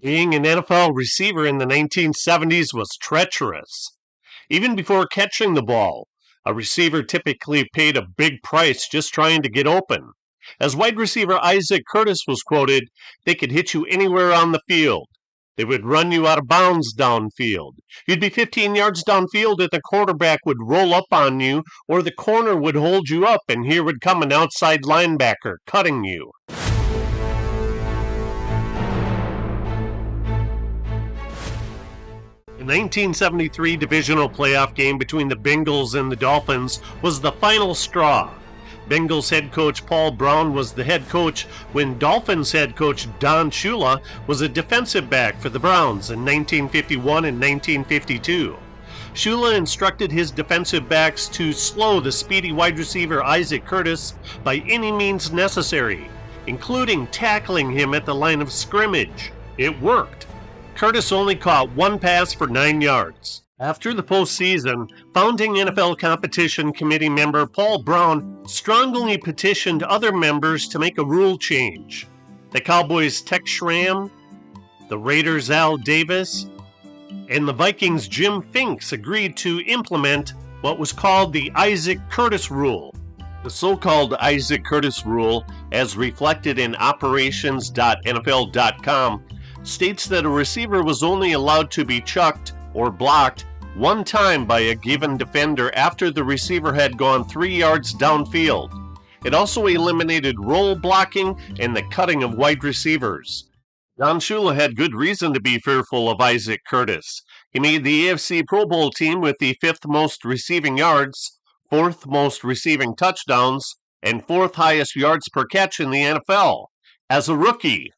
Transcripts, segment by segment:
Being an NFL receiver in the 1970s was treacherous. Even before catching the ball, a receiver typically paid a big price just trying to get open. As wide receiver Isaac Curtis was quoted, they could hit you anywhere on the field. They would run you out of bounds downfield. You'd be 15 yards downfield and the quarterback would roll up on you, or the corner would hold you up, and here would come an outside linebacker cutting you. The 1973 divisional playoff game between the Bengals and the Dolphins was the final straw. Bengals head coach Paul Brown was the head coach when Dolphins head coach Don Shula was a defensive back for the Browns in 1951 and 1952. Shula instructed his defensive backs to slow the speedy wide receiver Isaac Curtis by any means necessary, including tackling him at the line of scrimmage. It worked. Curtis only caught one pass for 9 yards. After the postseason, founding NFL Competition Committee member Paul Brown strongly petitioned other members to make a rule change. The Cowboys' Tex Schramm, the Raiders' Al Davis, and the Vikings' Jim Finks agreed to implement what was called the Isaac Curtis Rule. The so-called Isaac Curtis Rule, as reflected in operations.nfl.com, states that a receiver was only allowed to be chucked or blocked one time by a given defender after the receiver had gone 3 yards downfield. It also eliminated roll blocking and the cutting of wide receivers. Don Shula had good reason to be fearful of Isaac Curtis. He made the AFC Pro Bowl team with the 5th most receiving yards, 4th most receiving touchdowns, and 4th highest yards per catch in the NFL as a rookie.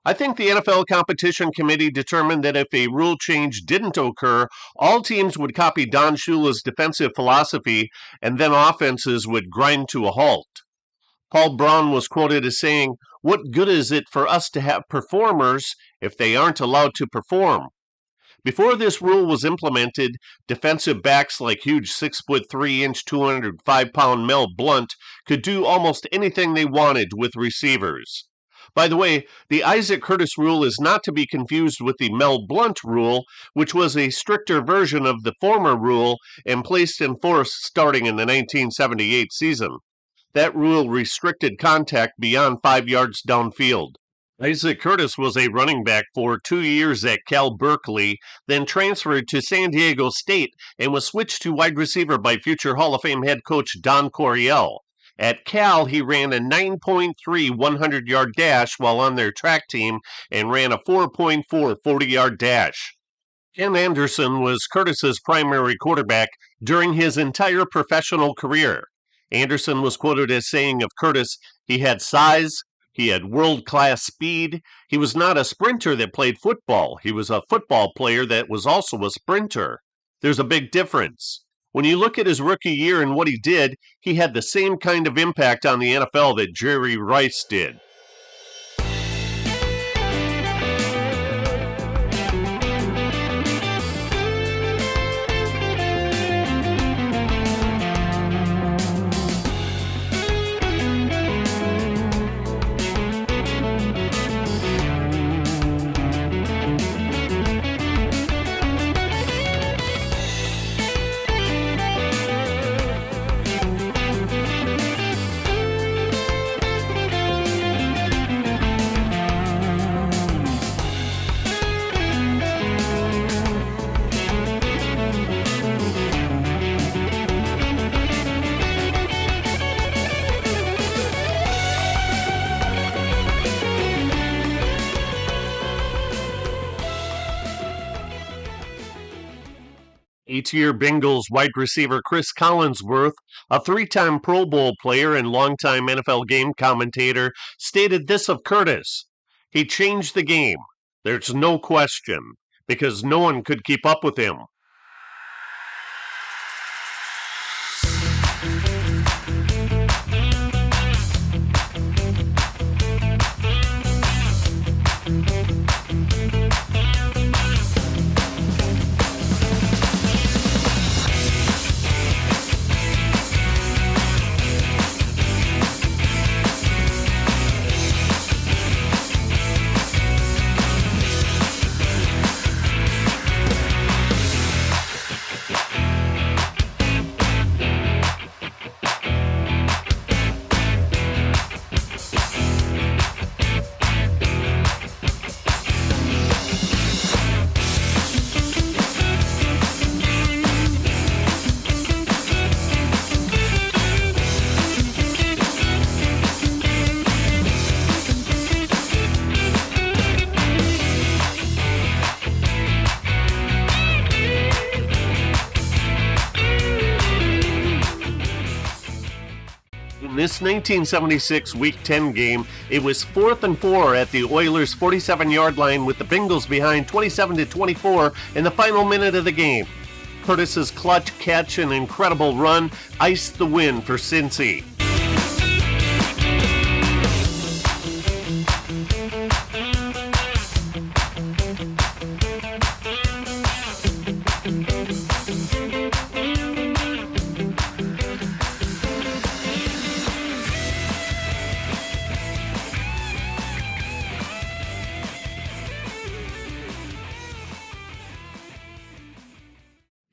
I think the NFL Competition Committee determined that if a rule change didn't occur, all teams would copy Don Shula's defensive philosophy, and then offenses would grind to a halt. Paul Brown was quoted as saying, "What good is it for us to have performers if they aren't allowed to perform?" Before this rule was implemented, defensive backs like huge 6'3", 205-pound Mel Blount could do almost anything they wanted with receivers. By the way, the Isaac Curtis rule is not to be confused with the Mel Blount rule, which was a stricter version of the former rule and placed in force starting in the 1978 season. That rule restricted contact beyond 5 yards downfield. Isaac Curtis was a running back for 2 years at Cal Berkeley, then transferred to San Diego State and was switched to wide receiver by future Hall of Fame head coach Don Coryell. At Cal, he ran a 9.3 100-yard dash while on their track team and ran a 4.4 40-yard dash. Ken Anderson was Curtis's primary quarterback during his entire professional career. Anderson was quoted as saying of Curtis, "He had size, he had world-class speed. He was not a sprinter that played football. He was a football player that was also a sprinter." There's a big difference. When you look at his rookie year and what he did, he had the same kind of impact on the NFL that Jerry Rice did. Eight-year Bengals wide receiver Chris Collinsworth, a three-time Pro Bowl player and longtime NFL game commentator, stated this of Curtis: "He changed the game. There's no question, because no one could keep up with him." In this 1976 Week 10 game, it was 4th and 4 at the Oilers' 47-yard line with the Bengals behind 27-24 in the final minute of the game. Curtis's clutch catch and incredible run iced the win for Cincy.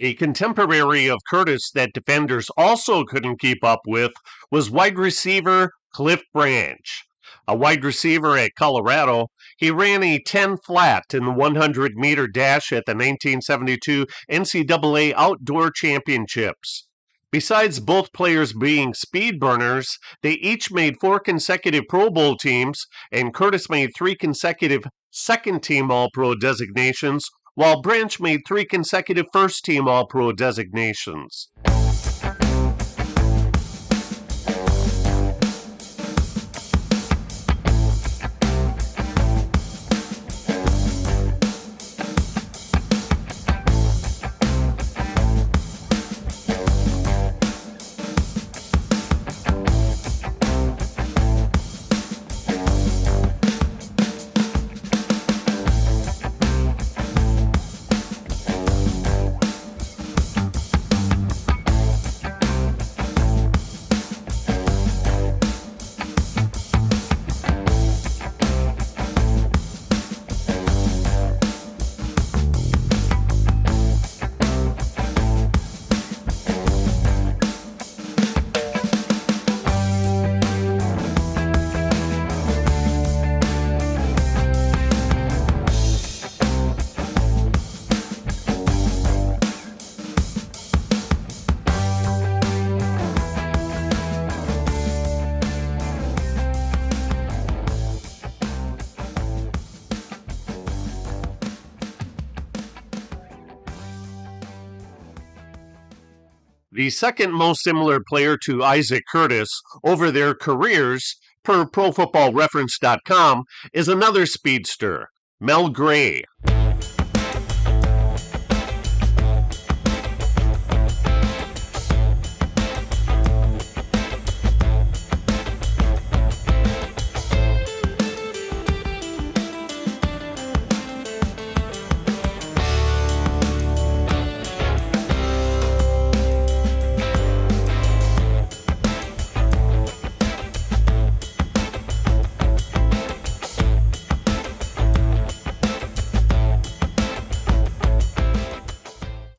A contemporary of Curtis that defenders also couldn't keep up with was wide receiver Cliff Branch. A wide receiver at Colorado, he ran a 10 flat in the 100-meter dash at the 1972 NCAA Outdoor Championships. Besides both players being speed burners, they each made 4 consecutive Pro Bowl teams, and Curtis made 3 consecutive second-team All-Pro designations, while Branch made 3 consecutive first-team All-Pro designations. The second most similar player to Isaac Curtis over their careers, per ProFootballReference.com, is another speedster, Mel Gray.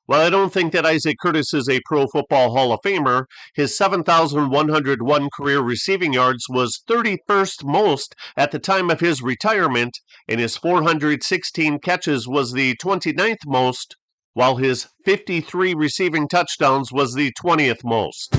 While I don't think that Isaac Curtis is a Pro Football Hall of Famer, his 7,101 career receiving yards was 31st most at the time of his retirement, and his 416 catches was the 29th most, while his 53 receiving touchdowns was the 20th most.